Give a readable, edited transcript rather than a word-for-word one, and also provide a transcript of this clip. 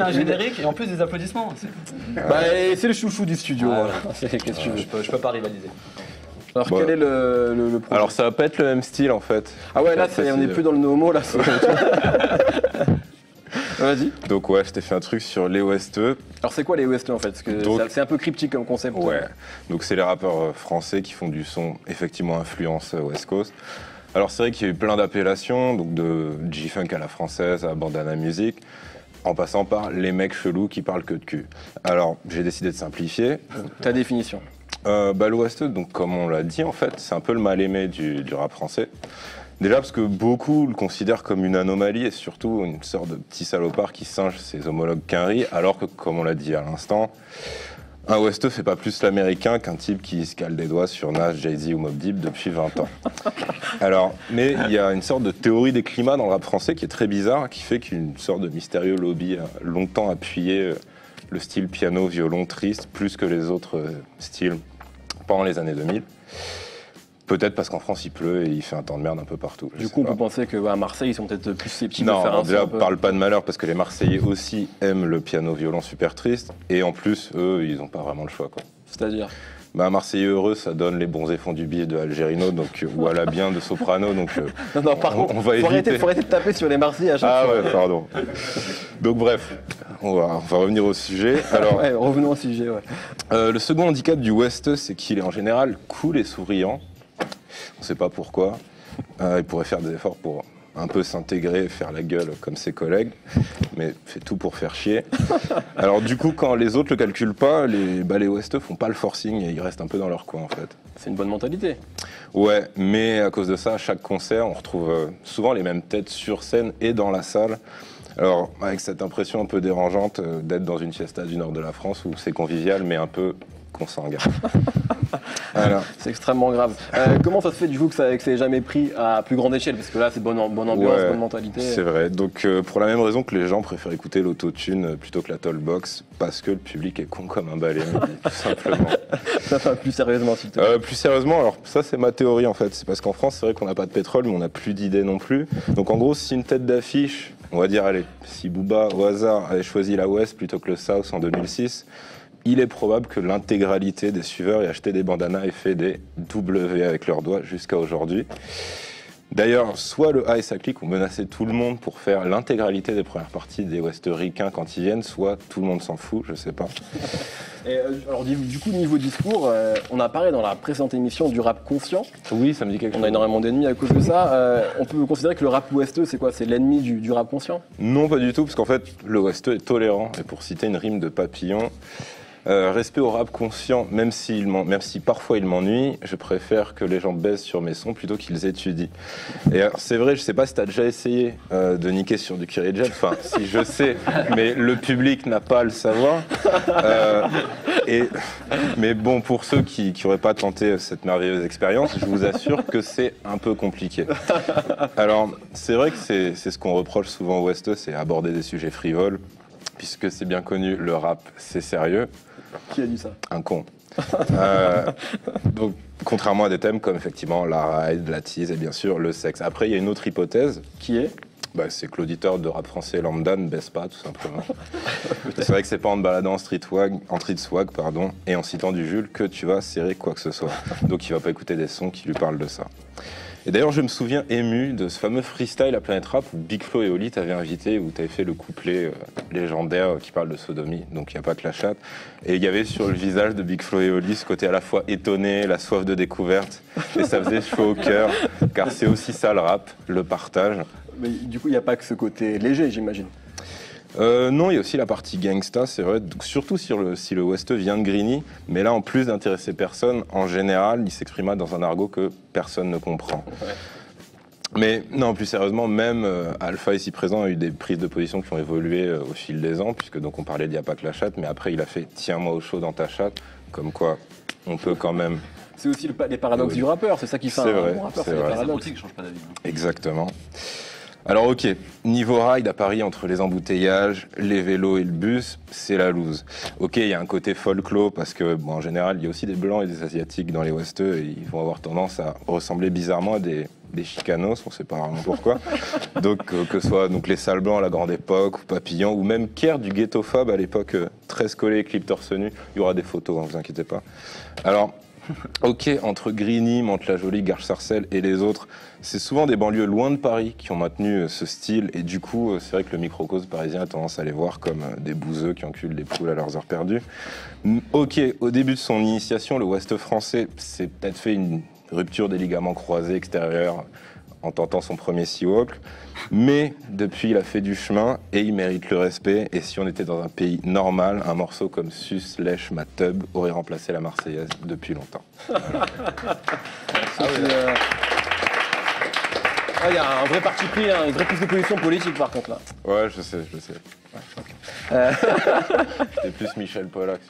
un générique et en plus des applaudissements. Bah, c'est le chouchou du studio. Ah, Qu'est-ce que tu veux. Je peux pas rivaliser. Alors quel est le projet? Alors ça va pas être le même style en fait. Ah ouais, là on est plus dans le no-homo là. Vas-y. Donc ouais, je t'ai fait un truc sur les OST. Alors c'est quoi les OST en fait? Parce que c'est un peu cryptique comme concept. Ouais, donc c'est les rappeurs français qui font du son effectivement influence West Coast. Alors c'est vrai qu'il y a eu plein d'appellations, donc de G-Funk à la française, à Bandana Music, en passant par les mecs chelous qui parlent que de cul. Alors j'ai décidé de simplifier. Ta définition? L'OST, donc comme on l'a dit en fait, c'est un peu le mal-aimé du rap français. Déjà parce que beaucoup le considèrent comme une anomalie et surtout une sorte de petit salopard qui singe ses homologues qu'un riz, alors que comme on l'a dit à l'instant, un OST fait pas plus l'américain qu'un type qui se cale des doigts sur Nas, Jay-Z ou Mobb Deep depuis 20 ans. Alors, mais il y a une sorte de théorie des climats dans le rap français qui est très bizarre, qui fait qu'une sorte de mystérieux lobby a longtemps appuyé le style piano-violon triste plus que les autres styles pendant les années 2000. Peut-être parce qu'en France il pleut et il fait un temps de merde un peu partout. Du coup, on peut penser qu'à Marseille ils sont peut-être plus susceptibles de faire non, un déjà, son un peu... parle pas de malheur parce que les Marseillais aussi aiment le piano-violon super triste et en plus, eux, ils ont pas vraiment le choix, quoi. C'est-à-dire? Bah, Marseillais heureux, ça donne les bons effets du bif de Algerino, donc ou à la bien de Soprano, donc non, par contre, on va éviter. faut arrêter de taper sur les Marseillais à chaque fois. Ah ouais, pardon. Donc bref, on va revenir au sujet. Alors, ouais, revenons au sujet, ouais. le second handicap du West, c'est qu'il est en général cool et souriant. On ne sait pas pourquoi. Il pourrait faire des efforts pour un peu s'intégrer, faire la gueule comme ses collègues, mais fait tout pour faire chier. Alors du coup, quand les autres le calculent pas, les OST font pas le forcing et ils restent un peu dans leur coin en fait. C'est une bonne mentalité. Ouais, mais à cause de ça, à chaque concert, on retrouve souvent les mêmes têtes sur scène et dans la salle. Alors, avec cette impression un peu dérangeante d'être dans une fiesta du nord de la France où c'est convivial, mais un peu consanguin. Voilà. C'est extrêmement grave. Comment ça se fait du coup que ça n'ait jamais pris à plus grande échelle? Parce que là, c'est bonne ambiance, ouais, bonne mentalité. C'est vrai. Donc, pour la même raison que les gens préfèrent écouter l'autotune plutôt que la tollbox, parce que le public est con comme un balai, tout simplement. Plus sérieusement, s'il te plaît. Plus sérieusement, alors ça, c'est ma théorie en fait. C'est parce qu'en France, c'est vrai qu'on n'a pas de pétrole, mais on n'a plus d'idées non plus. Donc, en gros, si une tête d'affiche, on va dire, allez, si Booba, au hasard, avait choisi la West plutôt que le South en 2006, il est probable que l'intégralité des suiveurs aient acheté des bandanas et fait des W avec leurs doigts jusqu'à aujourd'hui. D'ailleurs, soit le A et sa clique ont menacé tout le monde pour faire l'intégralité des premières parties des West ricains quand ils viennent, soit tout le monde s'en fout, je sais pas. Et, alors du coup, niveau discours, on a parlé dans la précédente émission du rap conscient. Oui, ça me dit quelque chose. On a énormément d'ennemis à cause de ça. On peut considérer que le rap West, c'est quoi? C'est l'ennemi du rap conscient? Non, pas du tout, parce qu'en fait, le West est tolérant. Et pour citer une rime de Papillon, respect au rap conscient, même si parfois il m'ennuie, je préfère que les gens baissent sur mes sons plutôt qu'ils étudient. Et c'est vrai, je sais pas si tu as déjà essayé de niquer sur du Curry Jet, enfin si je sais, mais le public n'a pas à le savoir. Mais bon, pour ceux qui n'auraient pas tenté cette merveilleuse expérience, je vous assure que c'est un peu compliqué. Alors, c'est vrai que c'est ce qu'on reproche souvent au West, c'est aborder des sujets frivoles, puisque c'est bien connu, le rap, c'est sérieux. Qui a dit ça? Un con. Donc, contrairement à des thèmes comme effectivement la ride, la tease et bien sûr le sexe. Après, il y a une autre hypothèse. Qui est? C'est que l'auditeur de rap français lambda ne baisse pas, tout simplement. C'est vrai que c'est pas en te baladant en street swag, et en citant du Jules que tu vas serrer quoi que ce soit. Donc il va pas écouter des sons qui lui parlent de ça. Et d'ailleurs, je me souviens ému de ce fameux freestyle à Planète Rap où Big Flo et Oli t'avaient invité, où t'avais fait le couplet légendaire qui parle de sodomie, donc il n'y a pas que la chatte. Et il y avait sur le visage de Big Flo et Oli ce côté à la fois étonné, la soif de découverte, et ça faisait chaud au cœur, car c'est aussi ça le rap, le partage. Mais du coup, il n'y a pas que ce côté léger, j'imagine. Non, il y a aussi la partie gangsta, c'est vrai, donc, surtout si le West vient de Grigny, mais là, en plus d'intéresser personne, en général, il s'exprima dans un argot que personne ne comprend. Ouais. Mais non, plus sérieusement, même Alpha ici présent a eu des prises de position qui ont évolué au fil des ans, puisque donc on parlait d'il n'y a pas que la chatte, mais après il a fait « tiens-moi au chaud dans ta chatte », comme quoi on peut quand même... C'est aussi les paradoxes du rappeur, c'est ça qui fait un bon rappeur, c'est les paradoxes. C'est qui change pas d'avis. Exactement. Alors ok, niveau ride à Paris, entre les embouteillages, les vélos et le bus, c'est la loose. Ok, il y a un côté folklore parce que, en général, il y a aussi des blancs et des asiatiques dans les West et ils vont avoir tendance à ressembler bizarrement à des des chicanos, on sait pas vraiment pourquoi. Donc que ce soit donc les Sales Blancs à la Grande Époque, ou Papillon, ou même Kier du Ghetto Fab à l'époque, 13 collés, clip torse nu. Il y aura des photos, hein, vous inquiétez pas. Alors, ok, entre Grigny, Mantes-la-Jolie, Garches-Sarcelles et les autres, c'est souvent des banlieues loin de Paris qui ont maintenu ce style. Et du coup, c'est vrai que le microcosme parisien a tendance à les voir comme des bouseux qui enculent des poules à leurs heures perdues. Ok, au début de son initiation, le Ouest français s'est peut-être fait une rupture des ligaments croisés extérieurs en tentant son premier Sea-Walk. Mais depuis, il a fait du chemin et il mérite le respect. Et si on était dans un pays normal, un morceau comme Sus, Lèche, Ma Tub aurait remplacé la Marseillaise depuis longtemps. Il y a un vrai parti pris, hein, une vraie prise de position politique par contre là. Ouais, je sais. Ouais, okay. C'était plus Michel Pollack.